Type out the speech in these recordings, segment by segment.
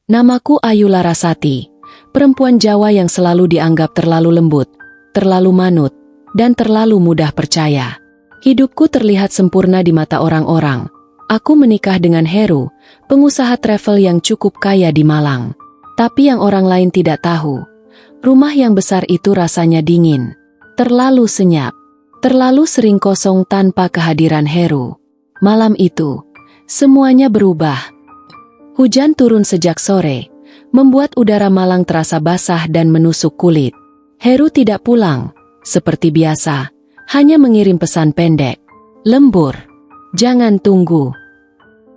Namaku Ayu Larasati, perempuan Jawa yang selalu dianggap terlalu lembut, terlalu manut, dan terlalu mudah percaya. Hidupku terlihat sempurna di mata orang-orang. Aku menikah dengan Heru, pengusaha travel yang cukup kaya di Malang. Tapi yang orang lain tidak tahu, rumah yang besar itu rasanya dingin, terlalu senyap, terlalu sering kosong tanpa kehadiran Heru. Malam itu, semuanya berubah. Hujan turun sejak sore, membuat udara Malang terasa basah dan menusuk kulit. Heru tidak pulang, seperti biasa, hanya mengirim pesan pendek. Lembur, jangan tunggu.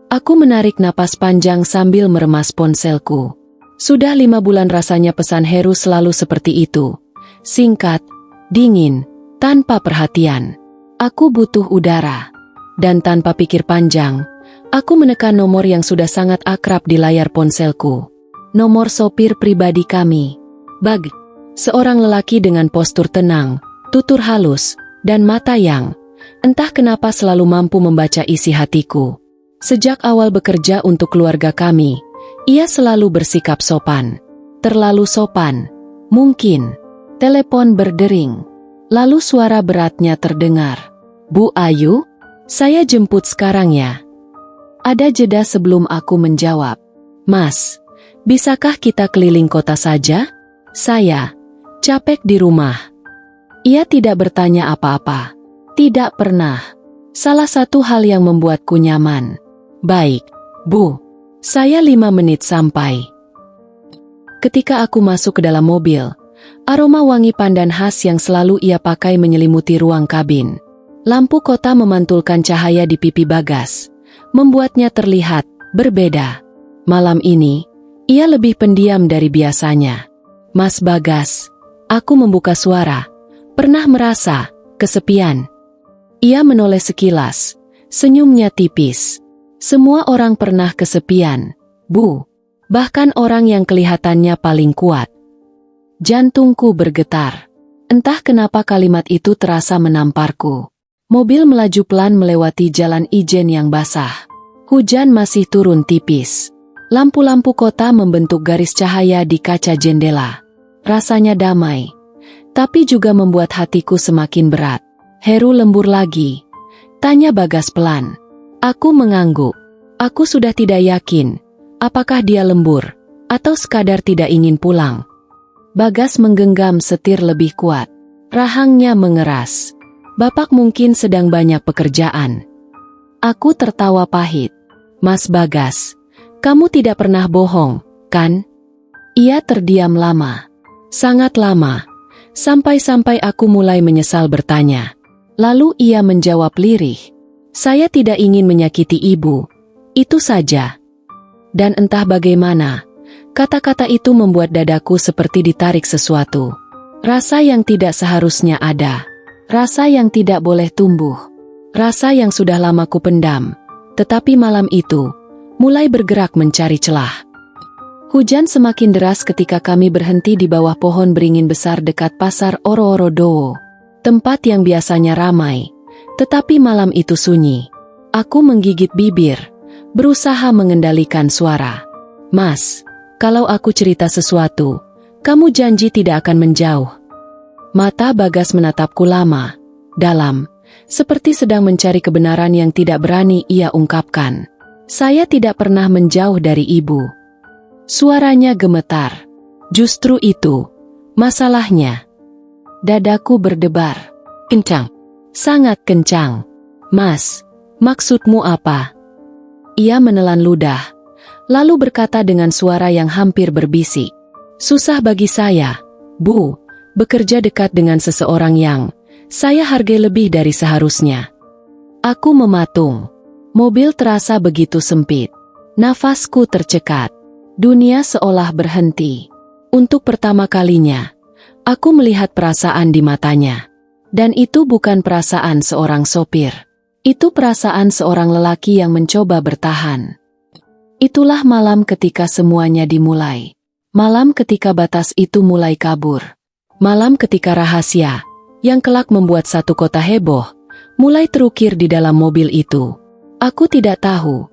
Aku menarik napas panjang sambil meremas ponselku. Sudah 5 bulan rasanya pesan Heru selalu seperti itu. Singkat, dingin, tanpa perhatian. Aku butuh udara. Dan tanpa pikir panjang, aku menekan nomor yang sudah sangat akrab di layar ponselku. Nomor sopir pribadi kami. Bag. Seorang lelaki dengan postur tenang, tutur halus, dan mata yang, entah kenapa selalu mampu membaca isi hatiku. Sejak awal bekerja untuk keluarga kami, ia selalu bersikap sopan. Terlalu sopan. Mungkin. Telepon berdering. Lalu suara beratnya terdengar. Bu Ayu, saya jemput sekarang ya. Ada jeda sebelum aku menjawab. Mas, bisakah kita keliling kota saja? Saya capek di rumah. Ia tidak bertanya apa-apa. Tidak pernah. Salah satu hal yang membuatku nyaman. Baik, Bu. Saya 5 menit sampai. Ketika aku masuk ke dalam mobil, aroma wangi pandan khas yang selalu ia pakai menyelimuti ruang kabin. Lampu kota memantulkan cahaya di pipi Bagas, membuatnya terlihat berbeda. Malam ini, ia lebih pendiam dari biasanya. Mas Bagas, aku membuka suara. Pernah merasa kesepian? Ia menoleh sekilas, senyumnya tipis. Semua orang pernah kesepian, Bu. Bahkan orang yang kelihatannya paling kuat. Jantungku bergetar. Entah kenapa kalimat itu terasa menamparku. Mobil melaju pelan melewati jalan ijen yang basah. Hujan masih turun tipis. Lampu-lampu kota membentuk garis cahaya di kaca jendela. Rasanya damai, tapi juga membuat hatiku semakin berat. Heru lembur lagi? Tanya Bagas pelan. Aku mengangguk. Aku sudah tidak yakin, apakah dia lembur, atau sekadar tidak ingin pulang. Bagas menggenggam setir lebih kuat. Rahangnya mengeras. Bapak mungkin sedang banyak pekerjaan. Aku tertawa pahit. Mas Bagas, kamu tidak pernah bohong, kan? Ia terdiam lama. Sangat lama. Sampai-sampai aku mulai menyesal bertanya. Lalu ia menjawab lirih. Saya tidak ingin menyakiti ibu. Itu saja. Dan entah bagaimana, kata-kata itu membuat dadaku seperti ditarik sesuatu. Rasa yang tidak seharusnya ada. Rasa yang tidak boleh tumbuh. Rasa yang sudah lama ku pendam. Tetapi malam itu, mulai bergerak mencari celah. Hujan semakin deras ketika kami berhenti di bawah pohon beringin besar dekat pasar Oro-Oro-Dowo. Tempat yang biasanya ramai, tetapi malam itu sunyi. Aku menggigit bibir, berusaha mengendalikan suara. Mas, kalau aku cerita sesuatu, kamu janji tidak akan menjauh. Mata Bagas menatapku lama, dalam, seperti sedang mencari kebenaran yang tidak berani ia ungkapkan. Saya tidak pernah menjauh dari ibu. Suaranya gemetar. Justru itu masalahnya. Dadaku berdebar. Kencang. Sangat kencang. Mas, maksudmu apa? Ia menelan ludah, lalu berkata dengan suara yang hampir berbisik. Susah bagi saya, Bu, bekerja dekat dengan seseorang yang saya hargai lebih dari seharusnya. Aku mematung. Mobil terasa begitu sempit. Nafasku tercekat. Dunia seolah berhenti. Untuk pertama kalinya, aku melihat perasaan di matanya. Dan itu bukan perasaan seorang sopir. Itu perasaan seorang lelaki yang mencoba bertahan. Itulah malam ketika semuanya dimulai. Malam ketika batas itu mulai kabur. Malam ketika rahasia, yang kelak membuat satu kota heboh, mulai terukir di dalam mobil itu. Aku tidak tahu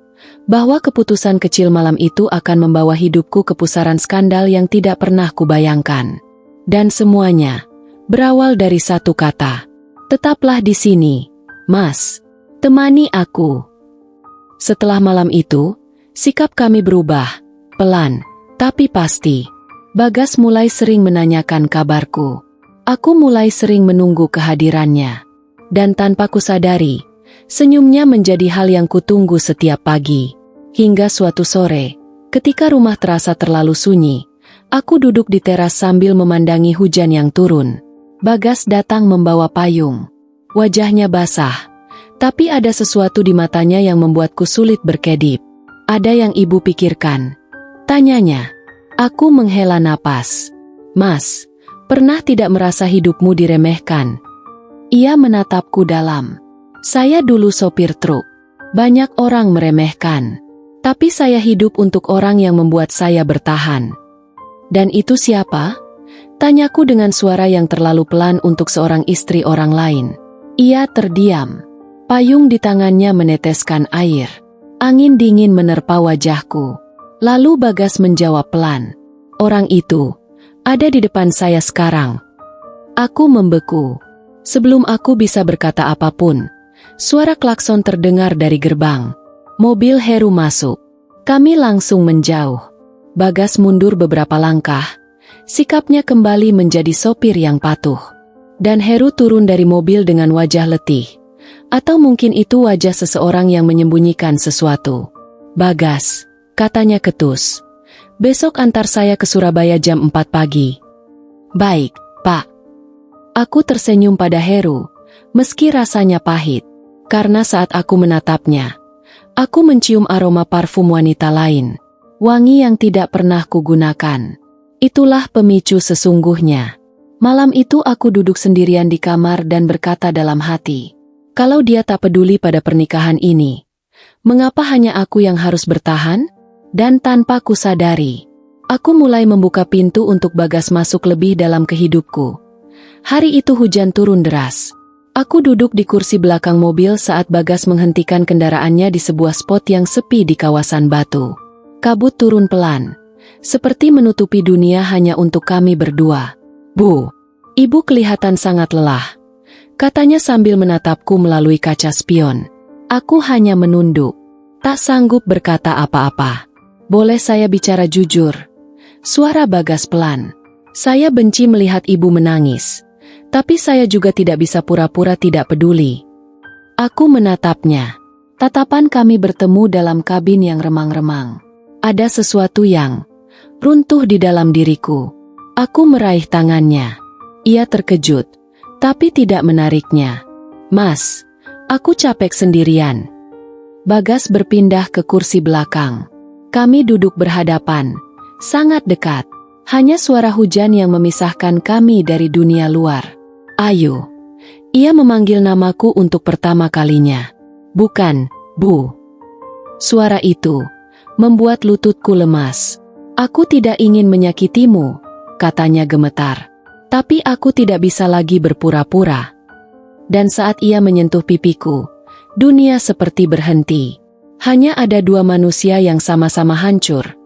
bahwa keputusan kecil malam itu akan membawa hidupku ke pusaran skandal yang tidak pernah kubayangkan. Dan semuanya berawal dari satu kata. Tetaplah di sini, Mas. Temani aku. Setelah malam itu, sikap kami berubah, pelan, tapi pasti. Bagas mulai sering menanyakan kabarku. Aku mulai sering menunggu kehadirannya. Dan tanpa kusadari, senyumnya menjadi hal yang kutunggu setiap pagi. Hingga suatu sore, ketika rumah terasa terlalu sunyi, aku duduk di teras sambil memandangi hujan yang turun. Bagas datang membawa payung. Wajahnya basah, tapi ada sesuatu di matanya yang membuatku sulit berkedip. Ada yang ibu pikirkan? Tanyanya. Aku menghela napas. Mas, pernah tidak merasa hidupmu diremehkan? Ia menatapku dalam. Saya dulu sopir truk. Banyak orang meremehkan. Tapi saya hidup untuk orang yang membuat saya bertahan. Dan itu siapa? Tanyaku dengan suara yang terlalu pelan untuk seorang istri orang lain. Ia terdiam. Payung di tangannya meneteskan air. Angin dingin menerpa wajahku. Lalu Bagas menjawab pelan. Orang itu ada di depan saya sekarang. Aku membeku. Sebelum aku bisa berkata apapun, suara klakson terdengar dari gerbang. Mobil Heru masuk. Kami langsung menjauh. Bagas mundur beberapa langkah. Sikapnya kembali menjadi sopir yang patuh. Dan Heru turun dari mobil dengan wajah letih. Atau mungkin itu wajah seseorang yang menyembunyikan sesuatu. Bagas, katanya ketus. Besok antar saya ke Surabaya jam 4 pagi. Baik, Pak. Aku tersenyum pada Heru, meski rasanya pahit. Karena saat aku menatapnya, aku mencium aroma parfum wanita lain. Wangi yang tidak pernah kugunakan. Itulah pemicu sesungguhnya. Malam itu aku duduk sendirian di kamar dan berkata dalam hati, kalau dia tak peduli pada pernikahan ini, mengapa hanya aku yang harus bertahan? Dan tanpa kusadari, aku mulai membuka pintu untuk Bagas masuk lebih dalam kehidupku. Hari itu hujan turun deras. Aku duduk di kursi belakang mobil saat Bagas menghentikan kendaraannya di sebuah spot yang sepi di kawasan Batu. Kabut turun pelan, seperti menutupi dunia hanya untuk kami berdua. Bu, ibu kelihatan sangat lelah, katanya sambil menatapku melalui kaca spion. Aku hanya menunduk, tak sanggup berkata apa-apa. Boleh saya bicara jujur? Suara Bagas pelan. Saya benci melihat ibu menangis, tapi saya juga tidak bisa pura-pura tidak peduli. Aku menatapnya. Tatapan kami bertemu dalam kabin yang remang-remang. Ada sesuatu yang runtuh di dalam diriku. Aku meraih tangannya. Ia terkejut, tapi tidak menariknya. Mas, aku capek sendirian. Bagas berpindah ke kursi belakang. Kami duduk berhadapan, sangat dekat. Hanya suara hujan yang memisahkan kami dari dunia luar. Ayu. Ia memanggil namaku untuk pertama kalinya. Bukan, Bu. Suara itu membuat lututku lemas. Aku tidak ingin menyakitimu, katanya gemetar. Tapi aku tidak bisa lagi berpura-pura. Dan saat ia menyentuh pipiku, dunia seperti berhenti. Hanya ada dua manusia yang sama-sama hancur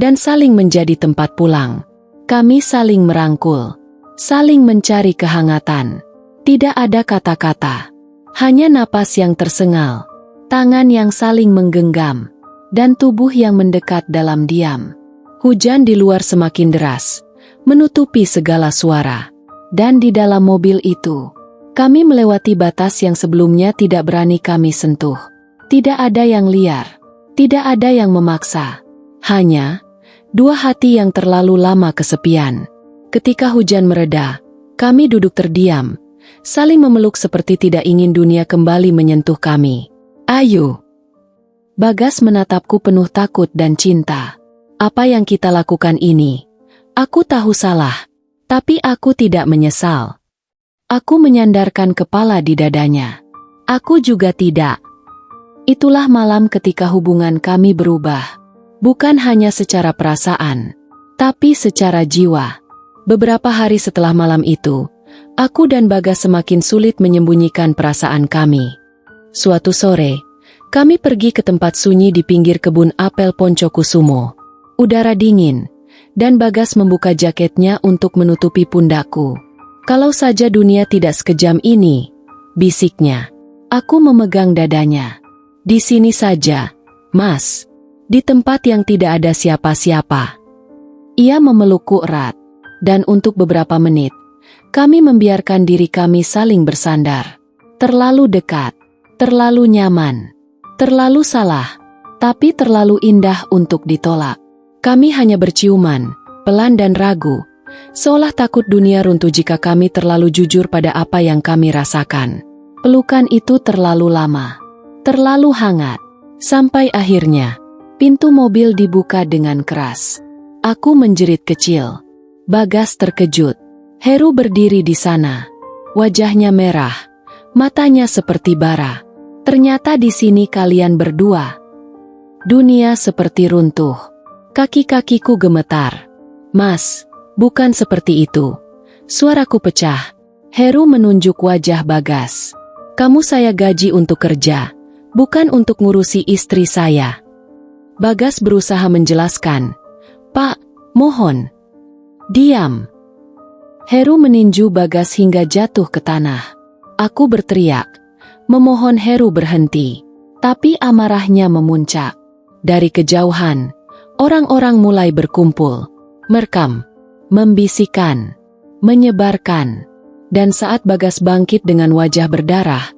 dan saling menjadi tempat pulang. Kami saling merangkul, saling mencari kehangatan. Tidak ada kata-kata, hanya napas yang tersengal, tangan yang saling menggenggam, dan tubuh yang mendekat dalam diam. Hujan di luar semakin deras, menutupi segala suara. Dan di dalam mobil itu, kami melewati batas yang sebelumnya tidak berani kami sentuh. Tidak ada yang liar, tidak ada yang memaksa. Hanya dua hati yang terlalu lama kesepian. Ketika hujan mereda, kami duduk terdiam, saling memeluk seperti tidak ingin dunia kembali menyentuh kami. Ayu. Bagas menatapku penuh takut dan cinta. Apa yang kita lakukan ini? Aku tahu salah, tapi aku tidak menyesal. Aku menyandarkan kepala di dadanya. Aku juga tidak. Itulah malam ketika hubungan kami berubah. Bukan hanya secara perasaan, tapi secara jiwa. Beberapa hari setelah malam itu, aku dan Bagas semakin sulit menyembunyikan perasaan kami. Suatu sore, Kami pergi ke tempat sunyi di pinggir kebun apel Poncokusumo. Udara dingin, dan Bagas membuka jaketnya untuk menutupi pundakku. Kalau saja dunia tidak sekejam ini, bisiknya. Aku memegang dadanya. Di sini saja, Mas. Di tempat yang tidak ada siapa-siapa. Ia memelukku erat, dan untuk beberapa menit, kami membiarkan diri kami saling bersandar. Terlalu dekat, terlalu nyaman, terlalu salah, tapi terlalu indah untuk ditolak. Kami hanya berciuman, pelan dan ragu, seolah takut dunia runtuh jika kami terlalu jujur pada apa yang kami rasakan. Pelukan itu terlalu lama, terlalu hangat, sampai akhirnya, pintu mobil dibuka dengan keras. Aku menjerit kecil. Bagas terkejut. Heru berdiri di sana. Wajahnya merah, matanya seperti bara. Ternyata di sini kalian berdua. Dunia seperti runtuh. Kaki-kakiku gemetar. Mas, bukan seperti itu. Suaraku pecah. Heru menunjuk wajah Bagas. Kamu saya gaji untuk kerja, bukan untuk ngurusi istri saya. Bagas berusaha menjelaskan. Pak, mohon. Diam. Heru meninju Bagas hingga jatuh ke tanah. Aku berteriak, memohon Heru berhenti. Tapi amarahnya memuncak. Dari kejauhan, orang-orang mulai berkumpul, merekam, membisikkan, menyebarkan. Dan saat Bagas bangkit dengan wajah berdarah,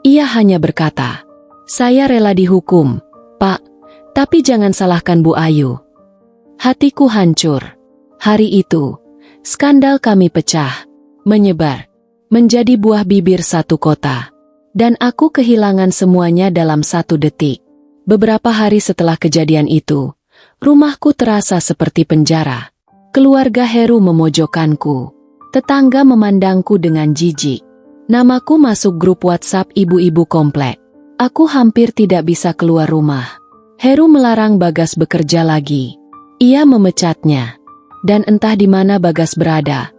ia hanya berkata, saya rela dihukum, Pak, tapi jangan salahkan Bu Ayu. Hatiku hancur. Hari itu, skandal kami pecah, menyebar, menjadi buah bibir satu kota. Dan aku kehilangan semuanya dalam 1 detik. Beberapa hari setelah kejadian itu, rumahku terasa seperti penjara. Keluarga Heru memojokkanku. Tetangga memandangku dengan jijik. Namaku masuk grup WhatsApp ibu-ibu komplek. Aku hampir tidak bisa keluar rumah. Heru melarang Bagas bekerja lagi. Ia memecatnya. Dan entah di mana Bagas berada,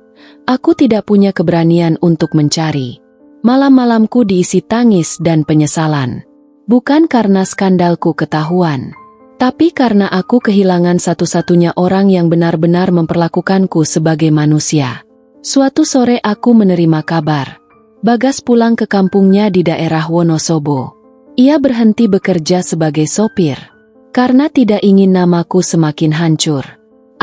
aku tidak punya keberanian untuk mencari. Malam-malamku diisi tangis dan penyesalan. Bukan karena skandalku ketahuan, tapi karena aku kehilangan satu-satunya orang yang benar-benar memperlakukanku sebagai manusia. Suatu sore aku menerima kabar. Bagas pulang ke kampungnya di daerah Wonosobo. Ia berhenti bekerja sebagai sopir. Karena tidak ingin namaku semakin hancur.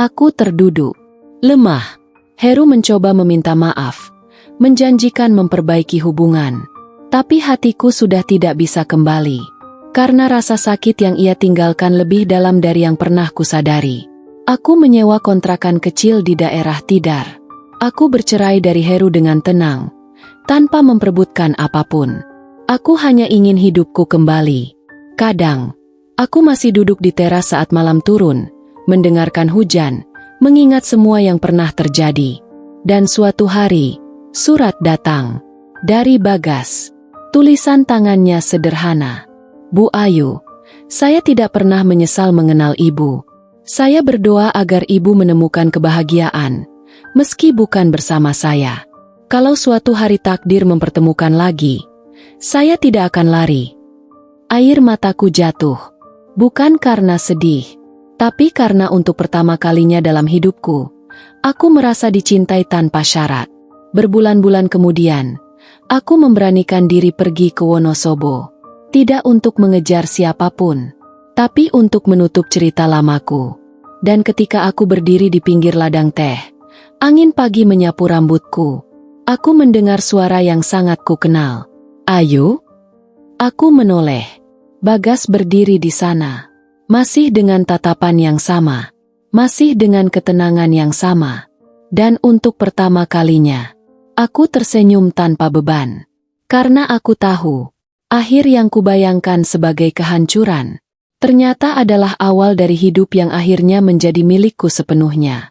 Aku terduduk. Lemah. Heru mencoba meminta maaf. Menjanjikan memperbaiki hubungan. Tapi hatiku sudah tidak bisa kembali. Karena rasa sakit yang ia tinggalkan lebih dalam dari yang pernah kusadari. Aku menyewa kontrakan kecil di daerah Tidar. Aku bercerai dari Heru dengan tenang. Tanpa memperebutkan apapun. Aku hanya ingin hidupku kembali. Kadang, aku masih duduk di teras saat malam turun. Mendengarkan hujan. Mengingat semua yang pernah terjadi. Dan suatu hari, surat datang. Dari Bagas. Tulisan tangannya sederhana. Bu Ayu, saya tidak pernah menyesal mengenal ibu. Saya berdoa agar ibu menemukan kebahagiaan, meski bukan bersama saya. Kalau suatu hari takdir mempertemukan lagi, saya tidak akan lari. Air mataku jatuh, bukan karena sedih, tapi karena untuk pertama kalinya dalam hidupku, aku merasa dicintai tanpa syarat. Berbulan-bulan kemudian, aku memberanikan diri pergi ke Wonosobo. Tidak untuk mengejar siapapun, tapi untuk menutup cerita lamaku. Dan ketika aku berdiri di pinggir ladang teh, angin pagi menyapu rambutku. Aku mendengar suara yang sangat kukenal. Ayu? Aku menoleh. Bagas berdiri di sana. Masih dengan tatapan yang sama. Masih dengan ketenangan yang sama. Dan untuk pertama kalinya, aku tersenyum tanpa beban. Karena aku tahu, akhir yang kubayangkan sebagai kehancuran, ternyata adalah awal dari hidup yang akhirnya menjadi milikku sepenuhnya.